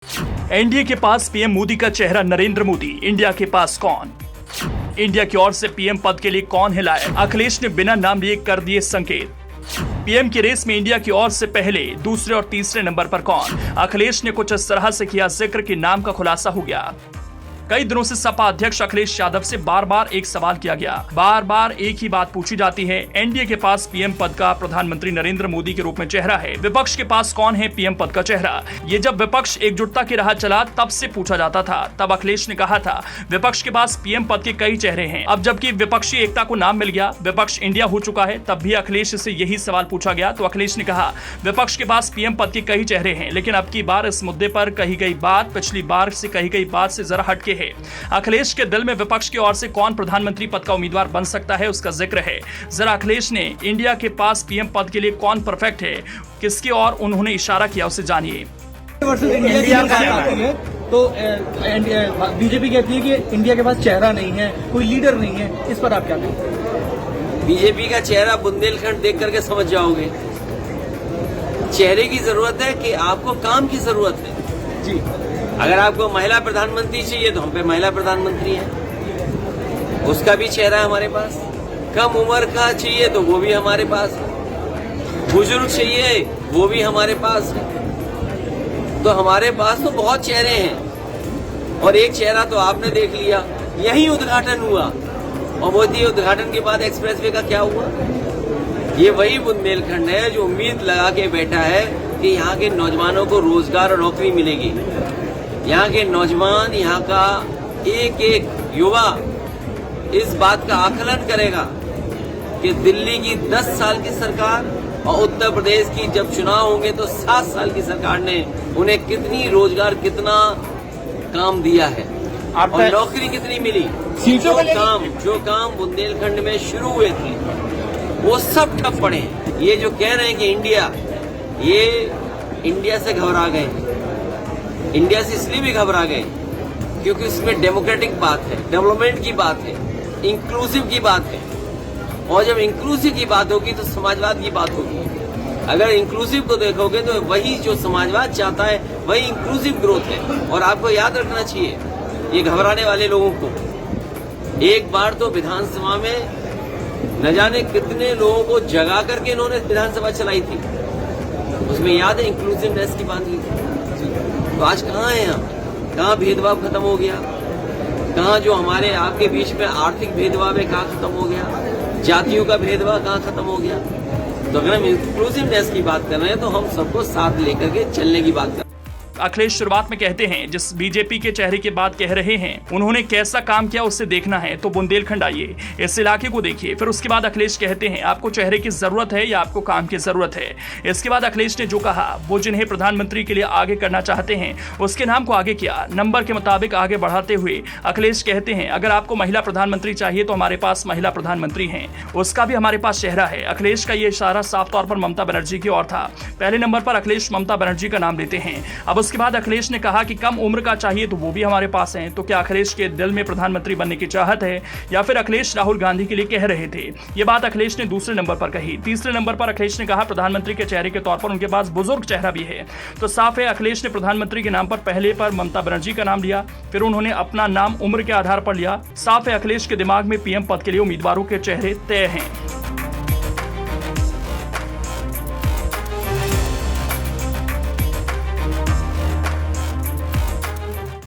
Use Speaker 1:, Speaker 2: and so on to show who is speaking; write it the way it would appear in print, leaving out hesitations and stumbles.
Speaker 1: NDA के पास PM Modi का चेहरा नरेंद्र मोदी, इंडिया के पास कौन? इंडिया की ओर से पीएम पद के लिए कौन है लायक? अखिलेश ने बिना नाम लिए कर दिए संकेत। पीएम की रेस में इंडिया की ओर से पहले, दूसरे और तीसरे नंबर पर कौन? अखिलेश ने कुछ इस तरह से किया जिक्र कि नाम का खुलासा हो गया। कई दिनों से सपा अध्यक्ष अखिलेश यादव से बार बार एक सवाल किया गया, बार बार एक ही बात पूछी जाती है। एनडीए के पास पीएम पद का प्रधानमंत्री नरेंद्र मोदी के रूप में चेहरा है, विपक्ष के पास कौन है पीएम पद का चेहरा? ये जब विपक्ष एकजुटता की राह चला तब से पूछा जाता था। तब अखिलेश ने कहा था विपक्ष के पास पीएम पद के कई चेहरे हैं। अब जबकि विपक्षी एकता को नाम मिल गया, विपक्ष इंडिया हो चुका है, तब भी अखिलेश से यही सवाल पूछा गया तो अखिलेश ने कहा विपक्ष के पास पीएम पद के कई चेहरे हैं, लेकिन अब की बार इस मुद्दे पर कही गई बात पिछली बार से कही गई बात से जरा हटके है। अखिलेश के दिल में विपक्ष की ओर से कौन प्रधानमंत्री पद का उम्मीदवार बन सकता है उसका जिक्र है। जरा अखिलेश ने इंडिया के पास पीएम पद के लिए कौन परफेक्ट है, किसकी ओर उन्होंने इशारा किया, उसे जानिए।
Speaker 2: इंडिया है तो बीजेपी कहती है कि इंडिया के पास चेहरा नहीं है, कोई लीडर नहीं है, इस पर आप क्या कहेंगे?
Speaker 3: बीजेपी का चेहरा बुंदेलखंड देख करके समझ जाओगे। चेहरे की जरूरत है कि आपको काम की जरूरत है
Speaker 2: जी।
Speaker 3: अगर आपको महिला प्रधानमंत्री चाहिए तो हम पे महिला प्रधानमंत्री है, उसका भी चेहरा है हमारे पास। कम उम्र का चाहिए तो वो भी हमारे पास है। बुजुर्ग चाहिए वो भी हमारे पास है। तो हमारे पास तो बहुत चेहरे हैं और एक चेहरा तो आपने देख लिया, यही उद्घाटन हुआ। और मोदी उद्घाटन के बाद एक्सप्रेसवे का क्या हुआ? ये वही बुंदेलखंड है जो उम्मीद लगा के बैठा है कि यहाँ के नौजवानों को रोजगार और नौकरी मिलेगी। यहाँ के नौजवान, यहाँ का एक एक युवा इस बात का आकलन करेगा कि दिल्ली की 10 साल की सरकार और उत्तर प्रदेश की जब चुनाव होंगे तो 7 साल की सरकार ने उन्हें कितनी रोजगार, कितना काम दिया है और नौकरी कितनी मिली। जो काम बुंदेलखंड में शुरू हुए थे वो सब ठप पड़े हैं। ये जो कह रहे हैं कि इंडिया से घबरा गए, इंडिया से इसलिए भी घबरा गए क्योंकि इसमें डेमोक्रेटिक बात है, डेवलपमेंट की बात है, इंक्लूसिव की बात है। और जब इंक्लूसिव की बात होगी तो समाजवाद की बात होगी। अगर इंक्लूसिव को देखोगे तो वही जो समाजवाद चाहता है वही इंक्लूसिव ग्रोथ है। और आपको याद रखना चाहिए ये घबराने वाले लोगों को, एक बार तो विधानसभा में न जाने कितने लोगों को जगा करके इन्होंने विधानसभा चलाई थी, उसमें याद है इंक्लूसिवनेस की बात हुई थी। तो आज कहाँ है हम? कहाँ भेदभाव खत्म हो गया? कहाँ जो हमारे आपके बीच में आर्थिक भेदभाव है कहाँ खत्म हो गया? जातियों का भेदभाव कहाँ खत्म हो गया? तो अगर हम इंक्लूसिवनेस की बात कर रहे हैं तो हम सबको साथ लेकर के चलने की बात कर रहे हैं।
Speaker 1: अखिलेश शुरुआत में कहते हैं जिस बीजेपी के चेहरे की बात कह रहे हैं उन्होंने कैसा काम किया उसे देखना है तो बुंदेलखंड आइए, इस इलाके को देखिए। फिर उसके बाद अखिलेश कहते हैं आपको चेहरे की जरूरत है या आपको काम की जरूरत है। इसके बाद अखिलेश ने जो कहा वो जिन्हें प्रधानमंत्री के लिए आगे करना चाहते हैं उसके नाम को आगे किया, नंबर के मुताबिक आगे बढ़ाते हुए अखिलेश कहते हैं अगर आपको महिला प्रधानमंत्री चाहिए तो हमारे पास महिला प्रधानमंत्री हैं, उसका भी हमारे पास चेहरा है। अखिलेश का ये इशारा साफ तौर पर ममता बनर्जी की ओर था। पहले नंबर पर अखिलेश ममता बनर्जी का नाम लेते हैं। अब उसके बाद अखिलेश ने कहा कि कम उम्र का चाहिए तो वो भी हमारे पास हैं। तो क्या अखिलेश के दिल में प्रधानमंत्री बनने की चाहत है या फिर अखिलेश राहुल गांधी के लिए कह रहे थे? ये बात अखिलेश ने दूसरे नंबर पर कही। तीसरे नंबर पर अखिलेश ने कहा प्रधानमंत्री के चेहरे के तौर पर उनके पास बुजुर्ग चेहरा भी है। तो साफ है अखिलेश ने प्रधानमंत्री के नाम पर पहले पर ममता बनर्जी का नाम लिया, फिर उन्होंने अपना नाम उम्र के आधार पर लिया। साफ है अखिलेश के दिमाग में पीएम पद के लिए उम्मीदवारों के चेहरे तय हैं।